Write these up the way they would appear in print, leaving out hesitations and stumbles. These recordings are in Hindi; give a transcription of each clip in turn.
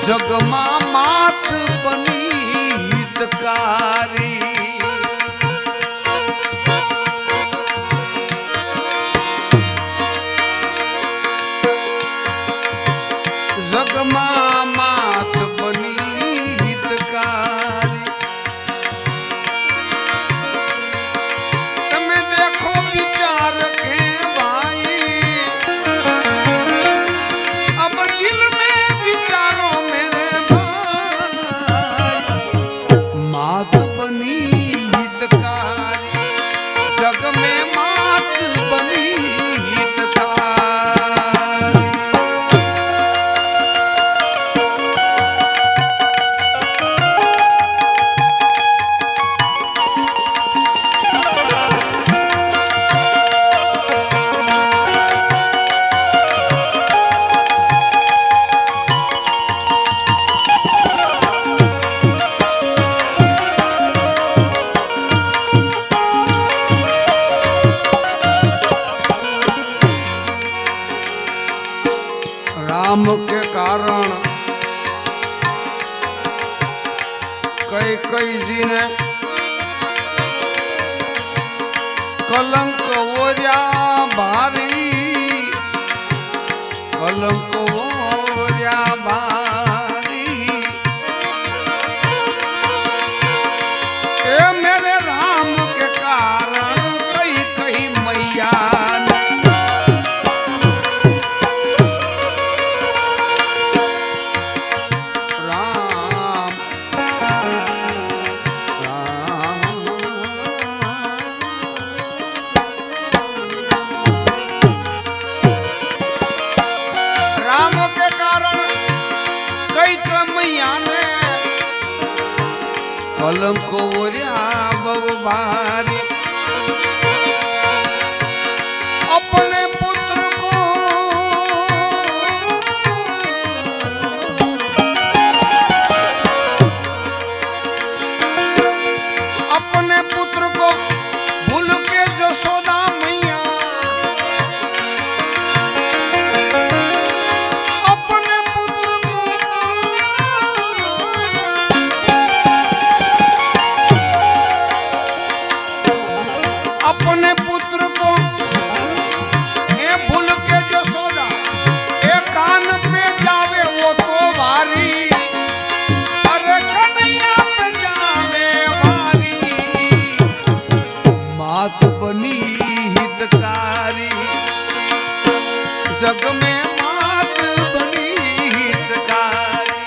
जगमा मात बनी हितकारी जगमा मात बनी हितकारी तमे देखो विचार के भाई अब दिल में विचारो मेरे भाई मात बनी हितकारी जग में मात बनी हितकारी राम के कारण कई कई जी ने कलंक ओर्या भारी कलंक ओर्या भारी ए मेरे राम के कारण कई कई मैया कलंक ओर्या बहु भारी अपने पुत्र को अपने पुत्र को भूल के जसोदा मैया अपने पुत्र को अपने पुत्र को ये भूल के जसोदा एक कान पे जावे वो तो भारी अरे कन्हैया पे जावे भारी मात बनी हितकारी जग में मात बनी हितकारी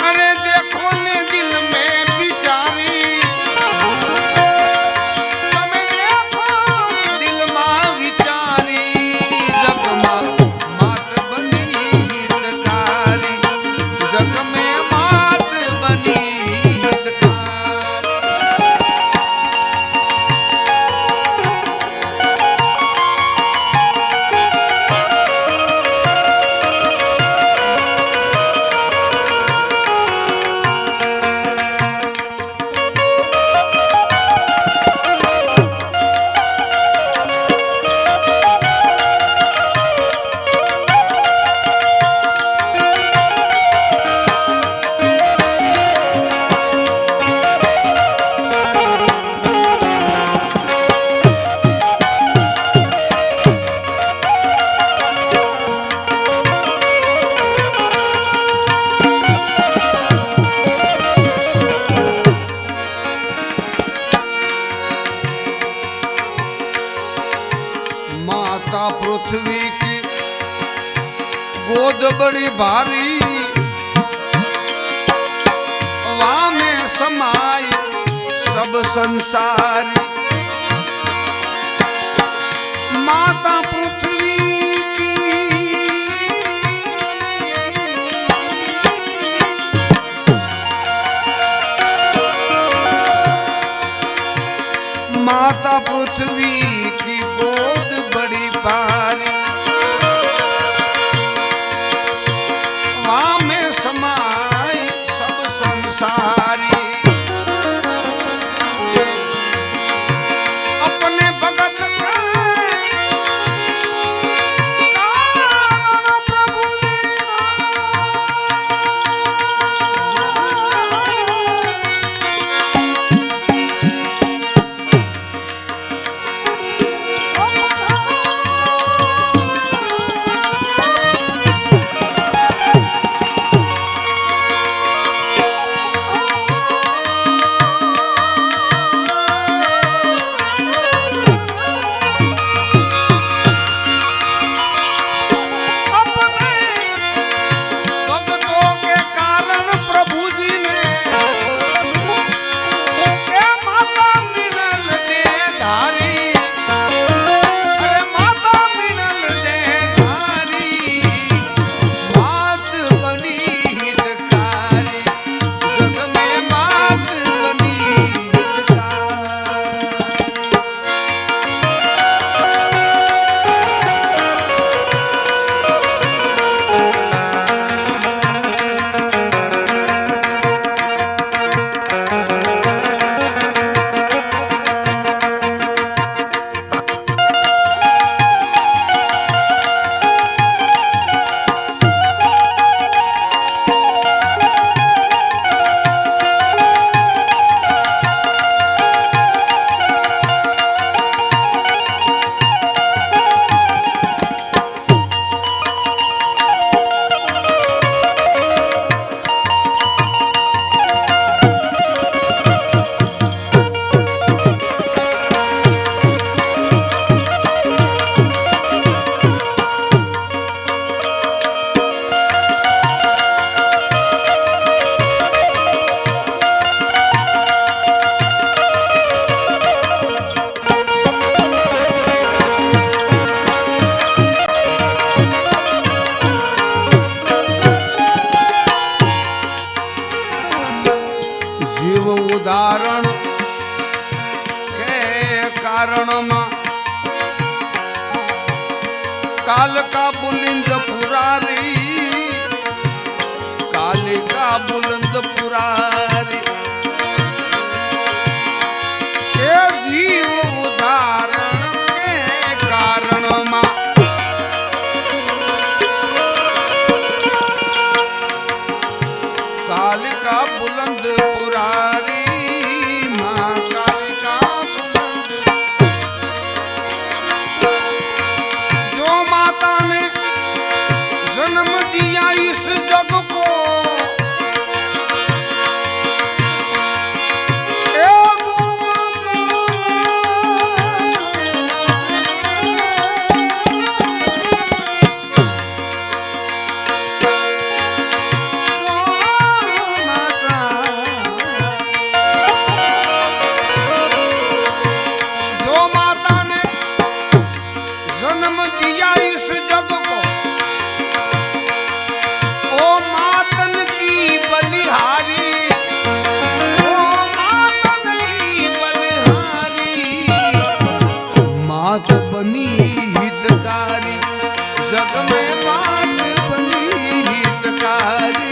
अरे देखो ने दिल में बिचारी पृथ्वी की गोद बड़ी भारी वहां में समाई सब संसारी माता पृथ्वी की माता पृथ्वी की गोद बड़ी भारी वहां में समाई सब संसारी अपने भगत कारण कारणमा काल का बुलंद पुरारी, काल का बुलंद पुरारी के जीव उदाहरण के कारणमा काल का बुलंद पुरारी माँ काल का बुलंद। जो माता ने जन्म दिया इस जग को, बनी हितकारी जग में बात बनी हितकारी।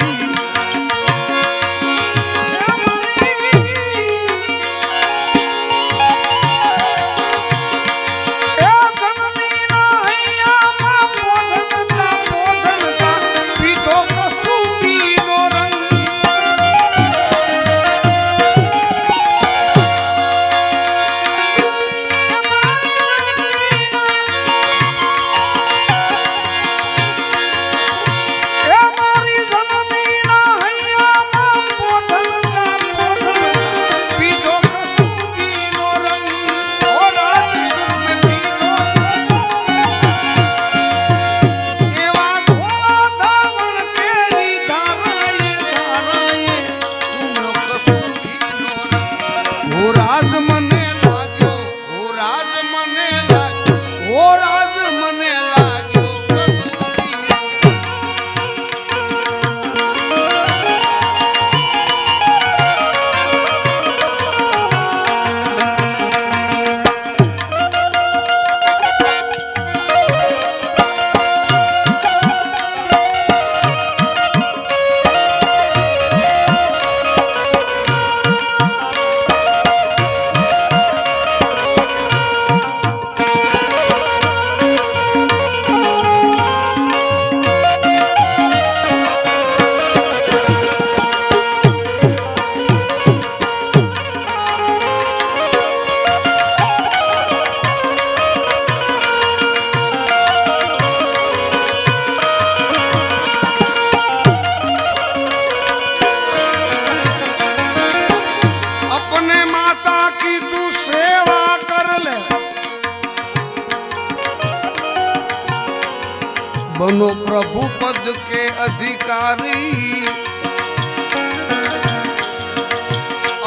बनो प्रभु पद के अधिकारी,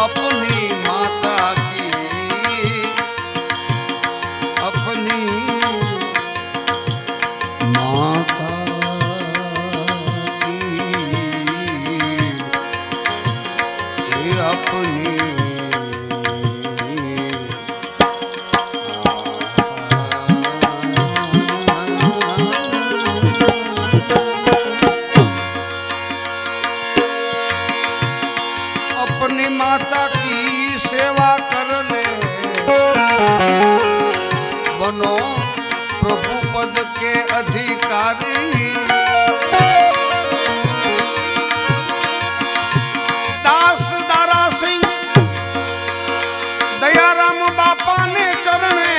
अपनी माता की अपनी माता की अपनी अपनी माता की सेवा कर ले, बनो प्रभु पद के अधिकारी। दास दारा सिंह दयाराम बापा ने चरणे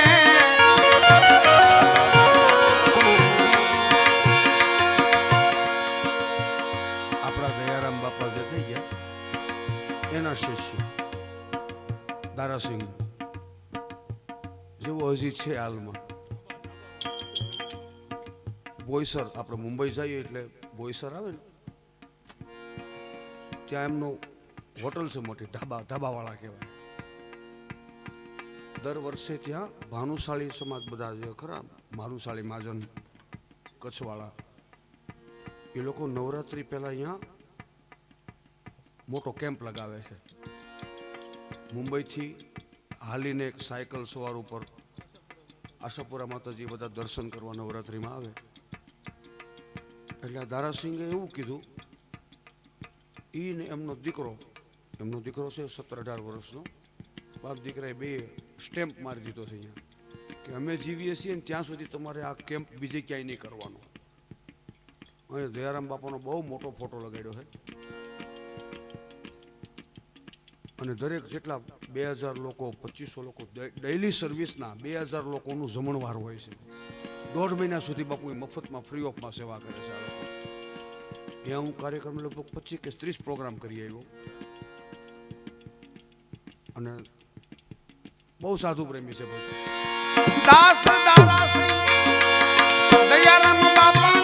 अपना दयाराम बापा जे थई गया एना शिष्य दारासिंह जेવો હજી છે હાલમાં બોઈસર આપણે મુંબઈ જઈએ એટલે બોઈસર આવે ને ત્યાં એમનું હોટલ છે મોટી ઢાબાવાળા કહેવાય। દર વર્ષે ત્યાં ભાનુશાળી સમાજ બધા જે ખરા ભાનુશાળી મહાજન કચ્છવાળા એ લોકો નવરાત્રી પહેલા અહીંયા મોટો કેમ્પ લગાવે છે। મુંબઈથી હાલીને એક સાયકલ સવાર ઉપર આશાપુરા માતાજી બધા દર્શન કરવા નવરાત્રિમાં આવે એટલે દારાસિંહે એવું કીધું, ઈ ને એમનો દીકરો છે 17-18 વર્ષનો, બાપ દીકરાએ બે સ્ટેમ્પ મારી દીધો છે અહીંયા કે અમે જીવીએ છીએ ને ત્યાં સુધી તમારે આ કેમ્પ બીજે ક્યાંય નહીં કરવાનો. અહીં દયારામ બાપાનો બહુ મોટો ફોટો લગાડ્યો છે અને દરેક જેટલા 2000 લોકો 2500 લોકો ડેઈલી સર્વિસના 2000 લોકોનું જમણવાર હોય છે. 1.5 મહિના સુધી બાપુ મફતમાં ફ્રી ઓફમાં સેવા કરે છે. આ લોકો ત્યાં હું કાર્યક્રમ લગભગ 25 કે 30 પ્રોગ્રામ કરી આવ્યો અને બહુ સાધુ પ્રેમી છે. દાસ દારા દયારામ બાપાને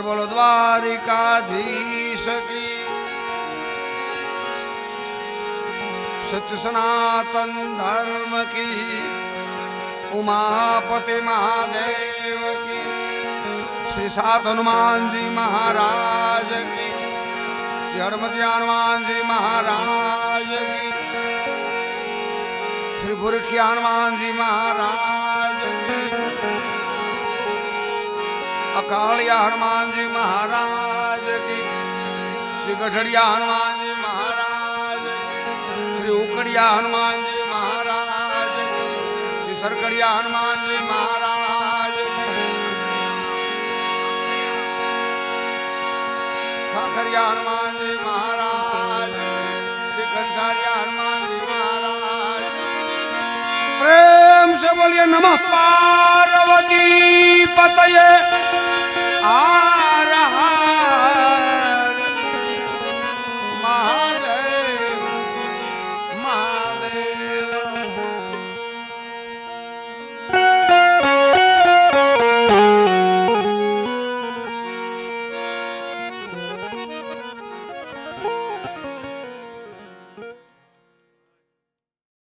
बोलो द्वारिकाधीश की। सत्य सनातन धर्म की। उमापति महादेव की। श्री सात हनुमान जी महाराज की। श्री हनुमति हनुमान जी महाराज की, श्री बुरखी हनुमान जी महाराज की, अकालिया हनुमान जी महाराज की, श्री गढ़िया हनुमान जी महाराज की, श्री उकड़िया हनुमान जी महाराज की, श्री सरकड़िया हनुमान जी महाराज की, खाखरिया हनुमान जी महाराज, श्री कंसारिया हनुमान जी महाराज। प्रेम से बोलिए नमः पार्वती पतये।